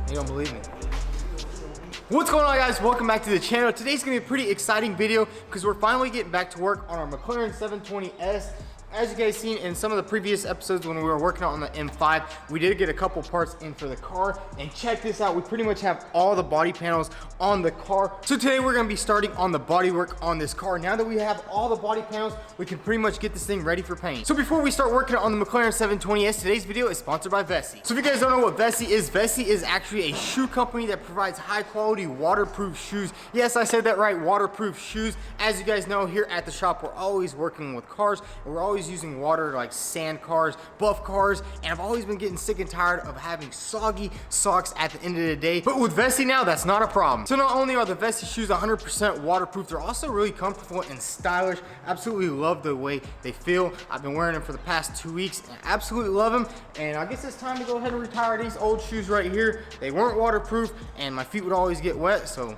You don't believe me? What's going on, guys? Welcome back to the channel. Today's gonna be a pretty exciting video because we're finally getting back to work on our McLaren 720S. As you guys seen in some of the previous episodes when we were working on the M5, we did get a couple parts in for the car, and check this out, we pretty much have all the body panels on the car. So today we're gonna be starting on the body work on this car. Now that we have all the body panels, we can pretty much get this thing ready for paint. So before we start working on the McLaren 720S, today's video is sponsored by Vesi. So if you guys don't know what Vesi is actually a shoe company that provides high quality waterproof shoes. Yes, I said that right, waterproof shoes. As you guys know, here at the shop, we're always working with cars, and we're always using water like sand cars, buff cars, and I've always been getting sick and tired of having soggy socks at the end of the day. But with Vesi now, that's not a problem. So not only are the Vesi shoes 100% waterproof, they're also really comfortable and stylish. Absolutely love the way they feel. I've been wearing them for the past 2 weeks and absolutely love them. And I guess it's time to go ahead and retire these old shoes right here. They weren't waterproof and my feet would always get wet, so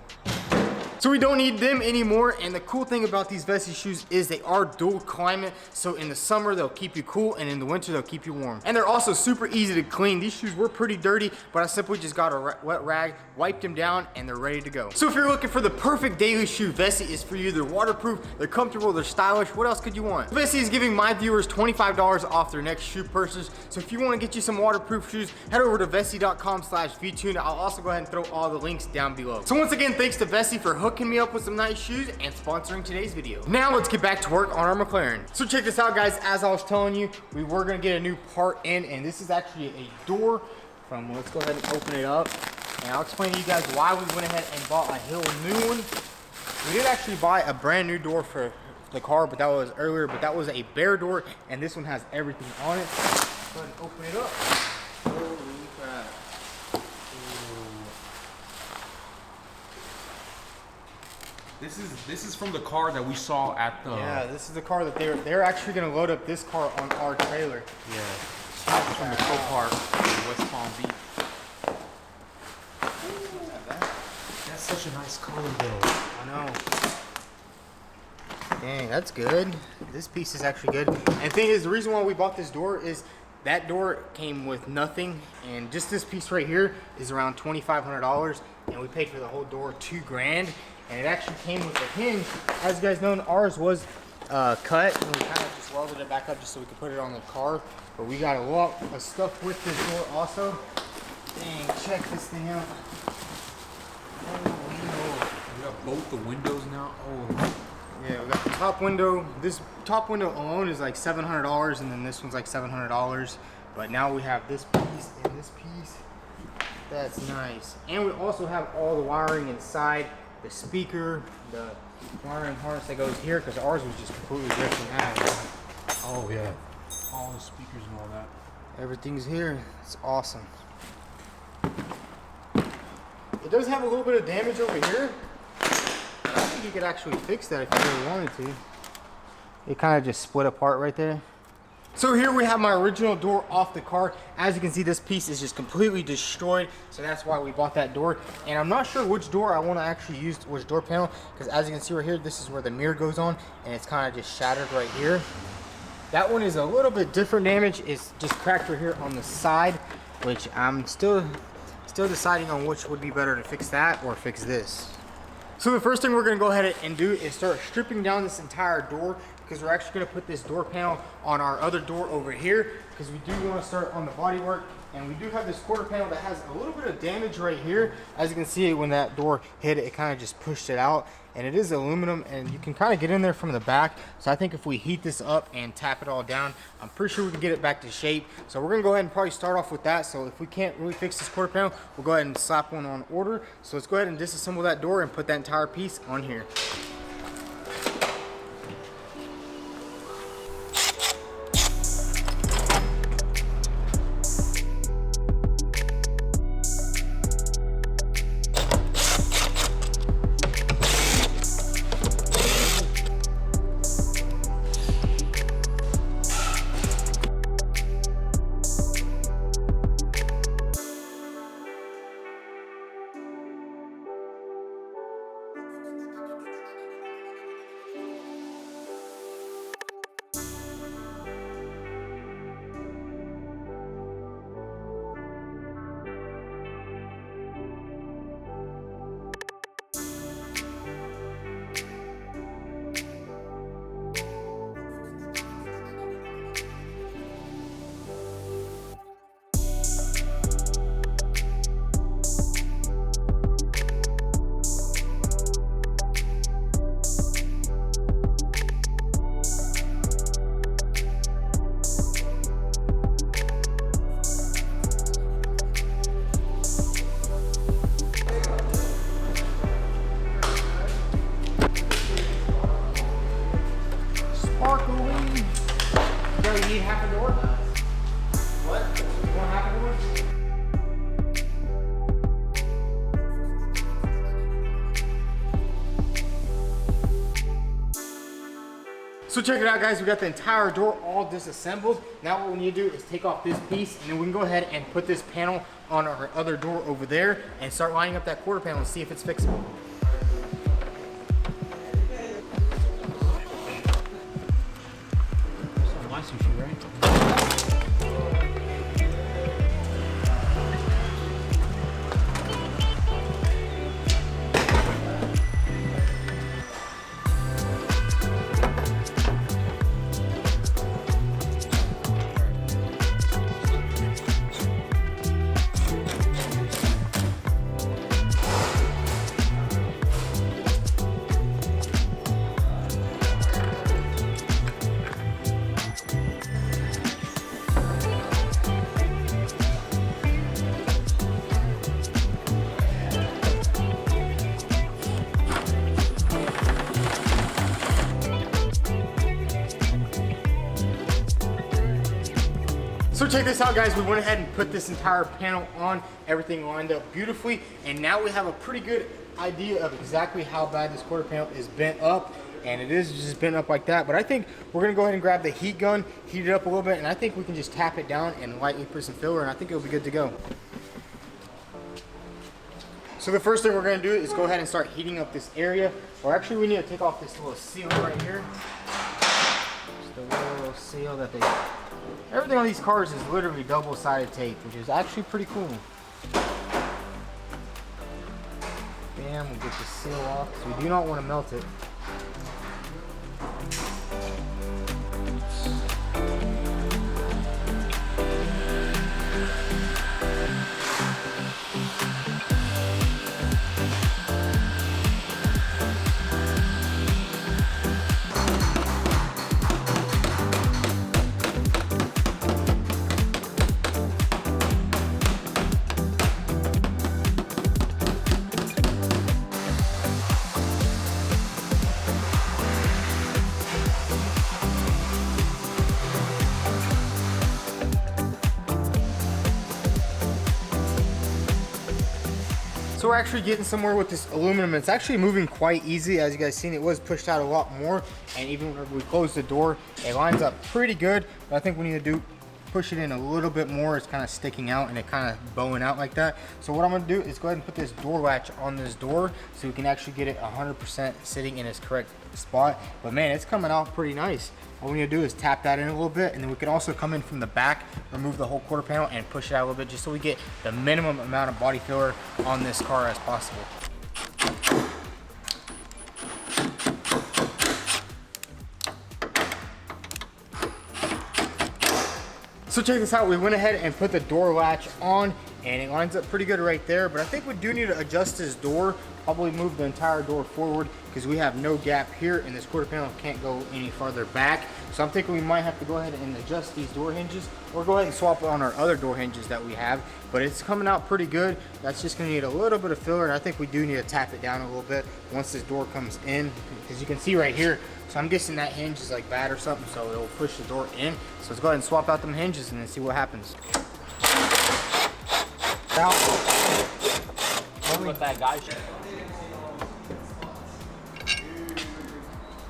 we don't need them anymore. And the cool thing about these Vesi shoes is they are dual climate. So in the summer, they'll keep you cool, and in the winter, they'll keep you warm. And they're also super easy to clean. These shoes were pretty dirty, but I simply just got a wet rag, wiped them down, and they're ready to go. So if you're looking for the perfect daily shoe, Vesi is for you. They're waterproof, they're comfortable, they're stylish. What else could you want? Vesi is giving my viewers $25 off their next shoe purchase. So if you want to get you some waterproof shoes, head over to vesi.com/Vtuned. I'll also go ahead and throw all the links down below. So once again, thanks to Vesi for hooking me up with some nice shoes and sponsoring today's video. Now let's get back to work on our McLaren. So check this out, guys. As I was telling you, we were gonna get a new part in, and this is actually a door from, let's go ahead and open it up. And I'll explain to you guys why we went ahead and bought a whole new one. We did actually buy a brand new door for the car, but that was earlier, but that was a bare door, and this one has everything on it. Go ahead and open it up. Holy crap. This is from the car that we saw at the... Yeah, this is the car that they're actually going to load up this car on our trailer. Yeah. It's from the Copart in West Palm Beach. That's such a nice color though. I know. Dang, that's good. This piece is actually good. And the thing is, the reason why we bought this door is that door came with nothing, and just this piece right here is around $2,500, and we paid for the whole door $2,000. And it actually came with a hinge. As you guys know, ours was cut, and we kind of just welded it back up just so we could put it on the car. But we got a lot of stuff with this door also. Dang, check this thing out. We got both the windows now. Oh. Yeah, we got the top window. This top window alone is like $700, and then this one's like $700. But now we have this piece and this piece. That's nice. And we also have all the wiring inside. The speaker, the wiring harness that goes here, because ours was just completely ripped in half. Oh yeah, all the speakers and all that. Everything's here. It's awesome. It does have a little bit of damage over here. I think you could actually fix that if you really wanted to. It kind of just split apart right there. So here we have my original door off the car. As you can see, this piece is just completely destroyed, so that's why we bought that door. And I'm not sure which door I want to actually use, which door panel, because as you can see right here, this is where the mirror goes on, and it's kind of just shattered right here. That one is a little bit different damage. It's just cracked right here on the side, which I'm still deciding on which would be better, to fix that or fix this. So the first thing we're going to go ahead and do is start stripping down this entire door, because we're actually going to put this door panel on our other door over here, because we do want to start on the body work. And we do have this quarter panel that has a little bit of damage right here. As you can see, when that door hit it, it kind of just pushed it out. And it is aluminum, and you can kind of get in there from the back. So I think if we heat this up and tap it all down, I'm pretty sure we can get it back to shape. So we're gonna go ahead and probably start off with that. So if we can't really fix this quarter panel, we'll go ahead and slap one on order. So let's go ahead and disassemble that door and put that entire piece on here. So check it out, guys. We got the entire door all disassembled. Now what we need to do is take off this piece, and then we can go ahead and put this panel on our other door over there and start lining up that quarter panel and see if it's fixable. Some nice sushi, right? So check this out, guys. We went ahead and put this entire panel on, everything lined up beautifully, and now we have a pretty good idea of exactly how bad this quarter panel is bent up, and it is just bent up like that. But I think we're gonna go ahead and grab the heat gun, heat it up a little bit, and I think we can just tap it down and lightly put some filler, and I think it'll be good to go. So the first thing we're gonna do is go ahead and start heating up this area, or actually we need to take off this little seal right here. Just a little seal that they... Everything on these cars is literally double-sided tape, which is actually pretty cool. Bam, we'll get the seal off, because we do not want to melt it. So we're actually getting somewhere with this aluminum. It's actually moving quite easy. As you guys seen, it was pushed out a lot more, and even when we close the door, it lines up pretty good. But I think we need to push it in a little bit more. It's kind of sticking out and it kind of bowing out like that. So what I'm gonna do is go ahead and put this door latch on this door so we can actually get it 100% sitting in its correct spot. But man, it's coming out pretty nice. All we need to do is tap that in a little bit, and then we can also come in from the back, remove the whole quarter panel, and push it out a little bit just so we get the minimum amount of body filler on this car as possible. So check this out, we went ahead and put the door latch on, and it lines up pretty good right there, but I think we do need to adjust this door, probably move the entire door forward because we have no gap here, and this quarter panel can't go any farther back. So I'm thinking we might have to go ahead and adjust these door hinges, or go ahead and swap it on our other door hinges that we have, but it's coming out pretty good. That's just gonna need a little bit of filler, and I think we do need to tap it down a little bit once this door comes in, because you can see right here, so I'm guessing that hinge is like bad or something, so it'll push the door in. So let's go ahead and swap out them hinges and then see what happens. Out. What that guy should.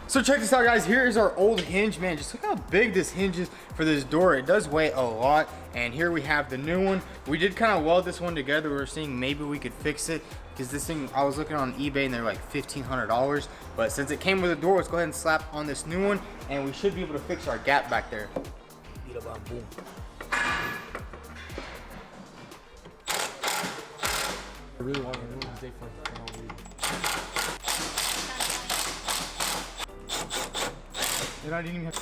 So check this out, guys. Here is our old hinge, man. Just look how big this hinge is for this door. It does weigh a lot. And here we have the new one. We did kind of weld this one together. We were seeing maybe we could fix it, because this thing, I was looking on eBay and they're like $1,500. But since it came with a door, let's go ahead and slap on this new one, and we should be able to fix our gap back there. I really want to remove this day for no reason. And I didn't even have to...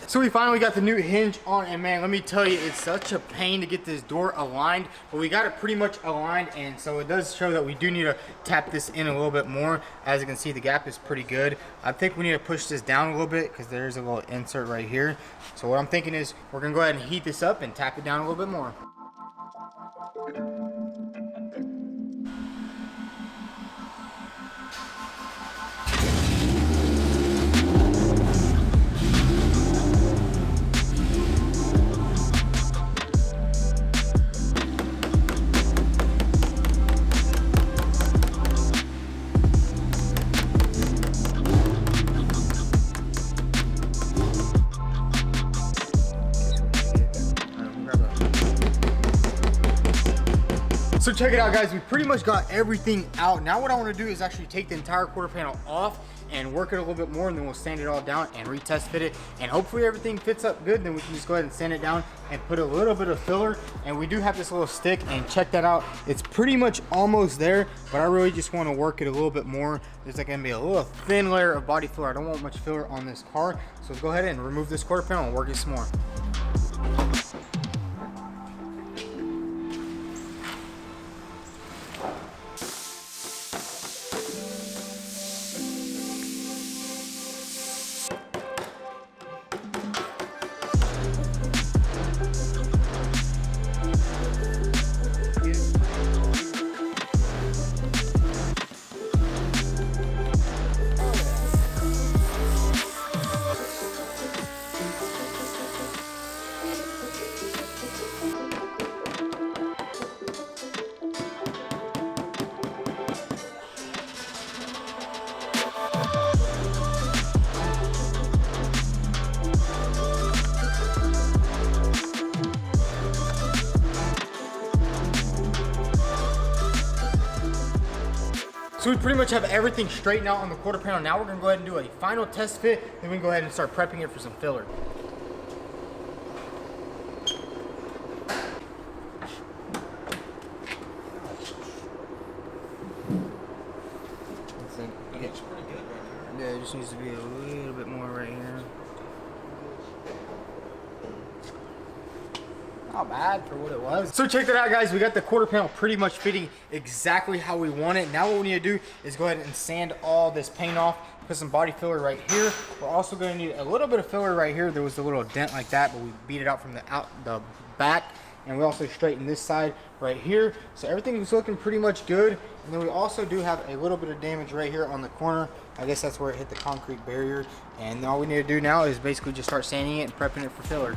So we finally got the new hinge on, and man, let me tell you, it's such a pain to get this door aligned, but we got it pretty much aligned, and so it does show that we do need to tap this in a little bit more. As you can see, the gap is pretty good. I think we need to push this down a little bit because there's a little insert right here. So what I'm thinking is we're gonna go ahead and heat this up and tap it down a little bit more. So check it out, guys. We pretty much got everything out. Now what I want to do is actually take the entire quarter panel off and work it a little bit more, and then we'll sand it all down and retest fit it, and hopefully everything fits up good. Then we can just go ahead and sand it down and put a little bit of filler. And we do have this little stick, and check that out. It's pretty much almost there, but I really just want to work it a little bit more. There's like gonna be a little thin layer of body filler. I don't want much filler on this car, so let's go ahead and remove this quarter panel and work it some more. So we pretty much have everything straightened out on the quarter panel. Now we're gonna go ahead and do a final test fit, then we can go ahead and start prepping it for some filler. It's pretty good right Yeah, it just needs to be a little bit more right here. Not bad for what it was. So check that out, guys. We got the quarter panel pretty much fitting exactly how we want it. Now what we need to do is go ahead and sand all this paint off, put some body filler right here. We're also going to need a little bit of filler right here. There was a little dent like that, but we beat it out from the back. And we also straightened this side right here. So everything was looking pretty much good. And then we also do have a little bit of damage right here on the corner. I guess that's where it hit the concrete barrier. And all we need to do now is basically just start sanding it and prepping it for filler.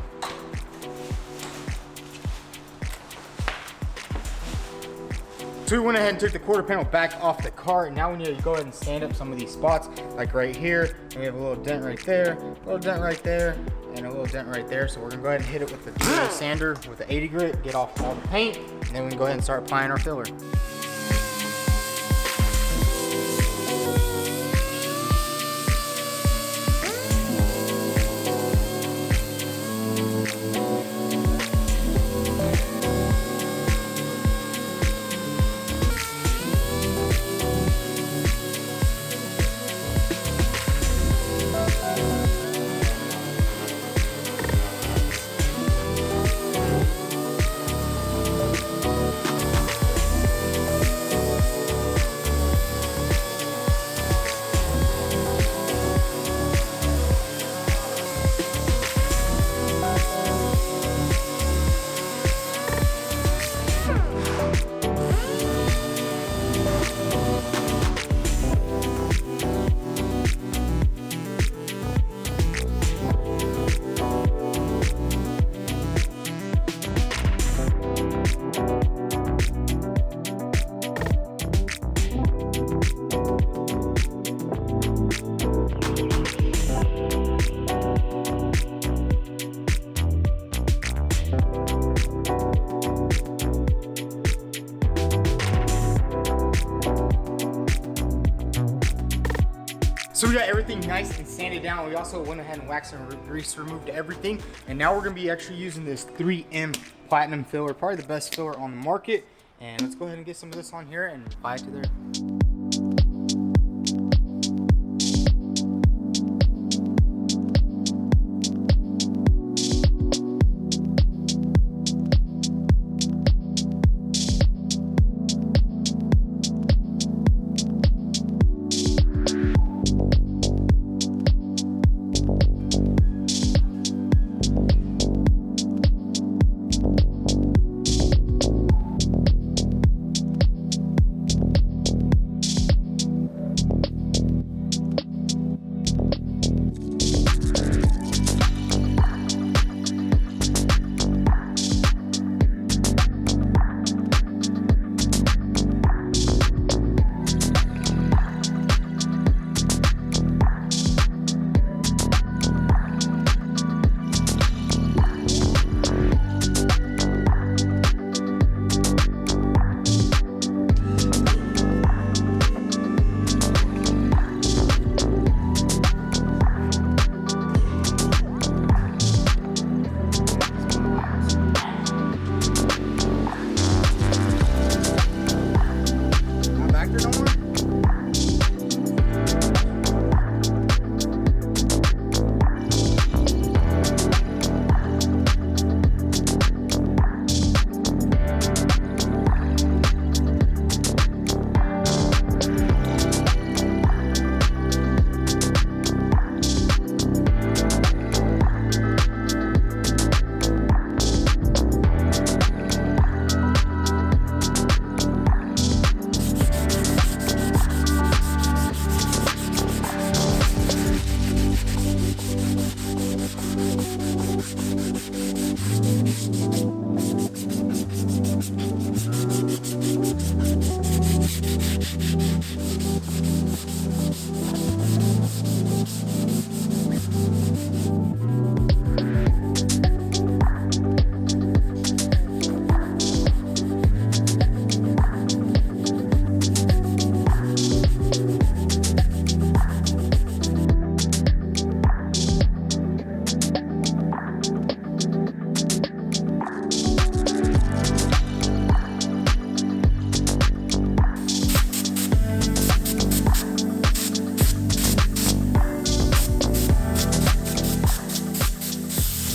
So we went ahead and took the quarter panel back off the car, and now we need to go ahead and sand up some of these spots, like right here. And we have a little dent right there, a little dent right there, and a little dent right there. So we're gonna go ahead and hit it with the dual sander with the 80 grit, get off all the paint, and then we can go ahead and start applying our filler. So we got everything nice and sanded down. We also went ahead and waxed and grease removed everything. And now we're gonna be actually using this 3M Platinum filler, probably the best filler on the market. And let's go ahead and get some of this on here and apply it to there.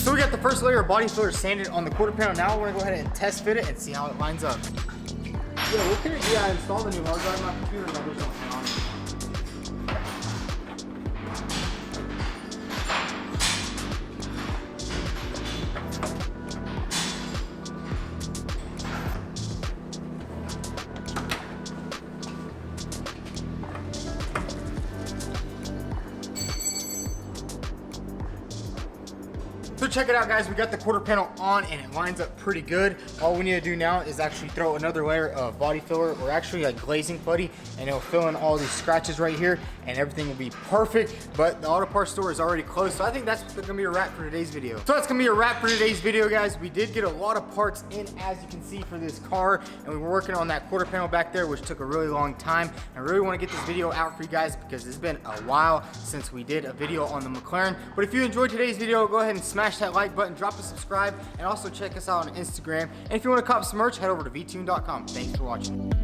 So we got the first layer of body filler sanded on the quarter panel. Now we're gonna go ahead and test fit it and see how it lines up. Yeah, what can I install the new hard drive on my computer and numbers don't hang on. So check it out, guys. We got the quarter panel on and it lines up pretty good. All we need to do now is actually throw another layer of body filler, or actually like glazing putty, and it'll fill in all these scratches right here and everything will be perfect. But the auto parts store is already closed, so I think that's gonna be a wrap for today's video. So that's gonna be a wrap for today's video, guys. We did get a lot of parts in, as you can see, for this car, and we were working on that quarter panel back there, which took a really long time. I really want to get this video out for you guys because it's been a while since we did a video on the McLaren. But if you enjoyed today's video, go ahead and smash that like button, drop a subscribe, and also check us out on Instagram. And if you want to cop some merch, head over to Vtuned.com. Thanks for watching.